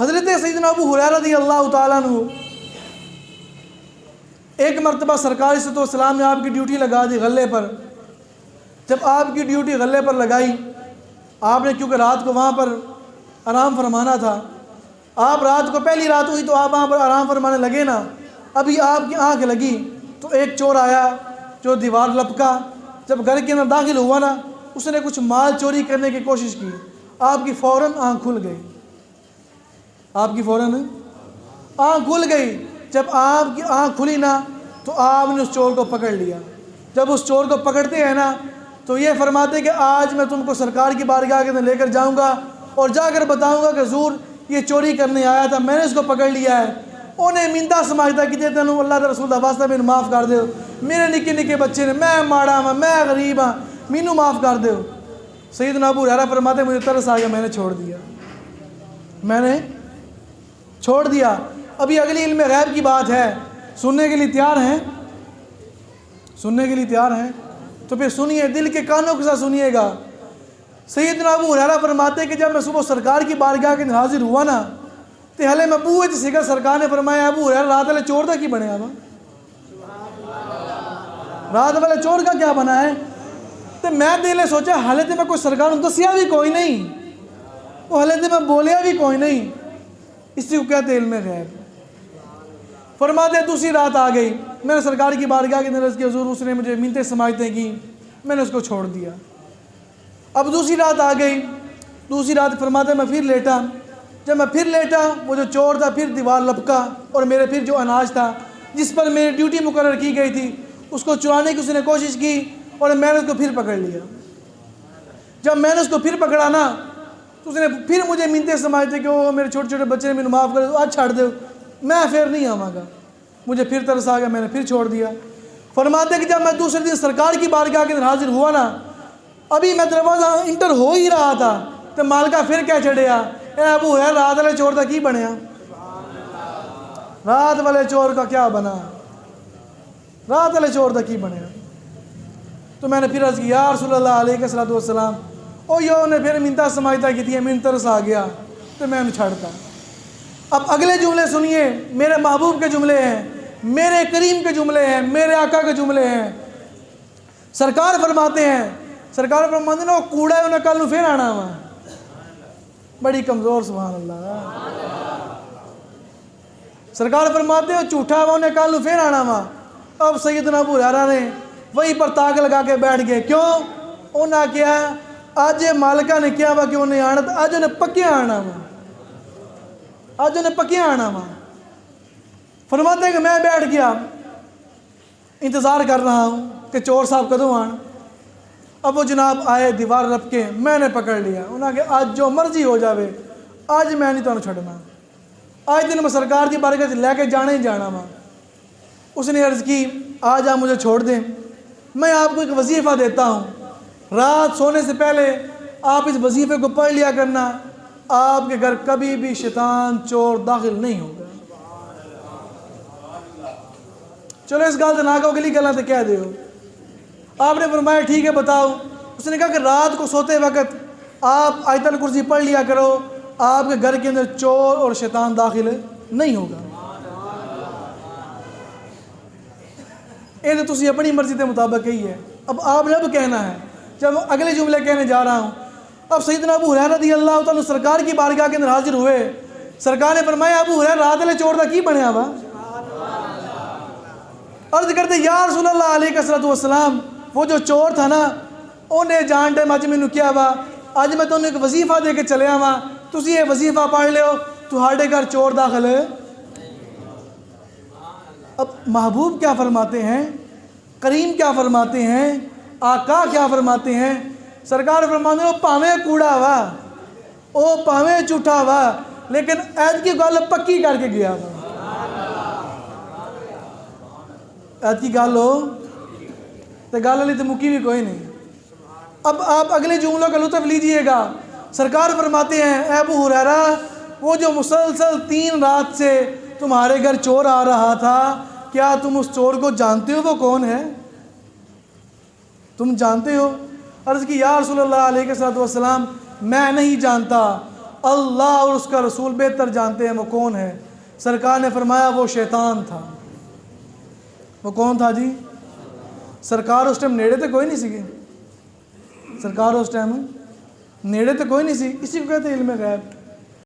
حضرت سیدنا ابو ہریرہ رضی اللہ تعالیٰ عنہ ایک مرتبہ سرکار صلی اللہ علیہ وسلم نے آپ کی ڈیوٹی لگا دی غلے پر. جب آپ کی ڈیوٹی غلے پر لگائی، آپ نے کیونکہ رات کو وہاں پر آرام فرمانا تھا، آپ رات کو پہلی رات ہوئی تو آپ وہاں پر آرام فرمانے لگے نا. ابھی آپ کی آنکھ لگی تو ایک چور آیا جو دیوار لپکا. جب گھر کے اندر داخل ہوا نا، اس نے کچھ مال چوری کرنے کی کوشش کی. آپ کی فوراً آنکھ کھل گئی. آپ کی فوراً آنکھ کھل گئی. جب آپ کی آنکھ کھلی نا تو آپ نے اس چور کو پکڑ لیا. جب اس چور کو پکڑتے ہیں نا تو یہ فرماتے کہ آج میں تم کو سرکار کی بارگاہ کے اندر لے کر جاؤں گا اور جا کر بتاؤں گا کہ حضور یہ چوری کرنے آیا تھا، میں نے اس کو پکڑ لیا ہے. انہیں منتا سمجھتا کہ تینوں اللہ کے رسول دا واسطہ مینوں معاف کر دیو، میرے نکے نکے بچے نے، میں ماڑا ہاں، میں غریب ہاں، مینوں معاف کر دیو. سیدنا ابو ہریرہ فرماتے مجھے ترس آ گیا، میں نے چھوڑ دیا، میں نے چھوڑ دیا. ابھی اگلی علم غیب کی بات ہے، سننے کے لیے تیار ہیں؟ سننے کے لیے تیار ہیں تو پھر سنیے، دل کے کانوں کے ساتھ سنیے گا. سیدنا ابو ہریرہ فرماتے کہ جب میں صبح سرکار کی بارگاہ کے حاضر ہوا نا تو ہلے میں بوئے سکا. سرکار نے فرمایا ابو ہریرہ رات والے چور کا کی بنیا وا، رات والے چور کا کیا بنا ہے؟ تو میں دل سوچا ہلے تو میں کوئی سرکار دسیا بھی کوئی نہیں، وہ ہلے تو میں بولیا بھی کوئی نہیں. اسی کو کہتے علم غیب. فرماتے دوسری رات آ گئی، میں نے سرکار کی بارگاہ کے اندر عرض کی حضور اس نے مجھے منتیں سماجتیں کی، میں نے اس کو چھوڑ دیا. اب دوسری رات آ گئی، دوسری رات فرماتے میں پھر لیٹا. جب میں پھر لیٹا وہ جو چور تھا پھر دیوار لپکا اور میرے پھر جو اناج تھا جس پر میری ڈیوٹی مقرر کی گئی تھی اس کو چرانے کی اس نے کوشش کی اور میں نے اس کو پھر پکڑ لیا. جب میں نے اس کو پھر پکڑا نا تو اس نے پھر مجھے منتیں سمجھتے کہ وہ میرے چھوٹے چھوٹے بچے نے مجھے معاف کر دو، آج چھاڑ دو، میں پھر نہیں آواں گا. مجھے پھر ترس آ گیا، میں نے پھر چھوڑ دیا. فرماتے کہ جب میں دوسرے دن سرکار کی بارگاہ کے اندر حاضر ہوا نا، ابھی میں دروازہ انٹر ہو ہی رہا تھا تو مالکہ پھر کیا چڑھیا، اے ابو ہے رات والے چور کا کی بنیا؟ رات والے چور کا کیا بنا؟ رات والے چور کا کی بنیا؟ تو میں نے پھر عرض کیا یا رسول اللہ علیہ السلام، او یو نے پھر منتا سمجھتا کی تھی، من ترس آ گیا تو میں نے چھڑتا. اب اگلے جملے سنیے، میرے محبوب کے جملے ہیں، میرے کریم کے جملے ہیں، میرے آقا کے جملے ہیں. سرکار فرماتے ہیں، سرکار فرماتے ہیں وہ کوڑا ہے انہیں کل نو پھر آنا ہوا. بڑی کمزور، سبحان اللہ. سرکار فرماتے ہیں جھوٹا ہوا انہیں کل نو پھر آنا ہوا. اب سیدنا ابو ہریرہ نے وہیں پر تاک لگا کے بیٹھ گئے. کیوں؟ انہاں کیا آج مالکہ نے کیا ہوا کہ انہیں آنا تھا، آج انہیں پکے آنا ہوا، آج انہیں پکے آنا ہوا. فرماتے ہیں کہ میں بیٹھ گیا انتظار کر رہا ہوں کہ چور صاحب کدوں آن. اب وہ جناب آئے دیوار رپ کے، میں نے پکڑ لیا. انہوں نے کہا آج جو مرضی ہو جاوے، آج میں نہیں تمہیں چھڑنا، آج دن میں سرکار کی بارگاہ سے لے کے جانا ہی جانا وا. اس نے عرض کی آج آپ مجھے چھوڑ دیں، میں آپ کو ایک وظیفہ دیتا ہوں، رات سونے سے پہلے آپ اس وظیفے کو پڑھ لیا کرنا، آپ کے گھر کبھی بھی شیطان چور داخل نہیں ہوگا. چلو اس گل سے نہ کہو گلی گلاں تے کہہ دیو. آپ نے فرمایا ٹھیک ہے بتاؤ. اس نے کہا کہ رات کو سوتے وقت آپ آیت الکرسی پڑھ لیا کرو، آپ کے گھر کے اندر چور اور شیطان داخل نہیں ہوگا. یہ تو تسی اپنی مرضی کے مطابق ہی ہے. اب آپ نے اب کہنا ہے، جب اگلے جملے کہنے جا رہا ہوں. اب سیدنا ابو ہریرہ رضی اللہ تعالیٰ سرکار کی بارگاہ کے اندر حاضر ہوئے. سرکار نے فرمایا ابو ہریرہ رات والے چور کا کی بنیا وا؟ عرض کرتے یا رسول اللہ علیہ السلام، وہ جو چور تھا نا انہیں جان ٹائم اج مینوں کیا وا، اج میں تمہیں ایک وظیفہ دے کے چلیا وا، تسی یہ وظیفہ پڑھ لیو تہاڈے گھر چور داخل. اب محبوب کیا فرماتے ہیں، کریم کیا فرماتے ہیں، آقا کیا فرماتے ہیں؟ سرکار فرماتے ہیں وہ پاویں کوڑا وا، وہ پاویں جھوٹا وا، لیکن عید کی گل پکی کر کے گیا وا. عید کی گل ہو تو گل علی تو مکی بھی کوئی نہیں. اب آپ اگلے جملوں کا لطف لیجئے گا. سرکار فرماتے ہیں اے ابو ہریرہ، وہ جو مسلسل 3 رات سے تمہارے گھر چور آ رہا تھا، کیا تم اس چور کو جانتے ہو وہ کون ہے؟ تم جانتے ہو؟ عرض کی یا رسول اللہ علیہ السلام میں نہیں جانتا. اللہ اور اس کا رسول بہتر جانتے ہیں وہ کون ہے۔ سرکار نے فرمایا وہ شیطان تھا۔ وہ کون تھا جی؟ سرکار اس ٹائم نیڑے تے کوئی نہیں سی، سرکار اس ٹائم نیڑے تے کوئی نہیں سی، اسی کو کہتے ہیں علم غیب۔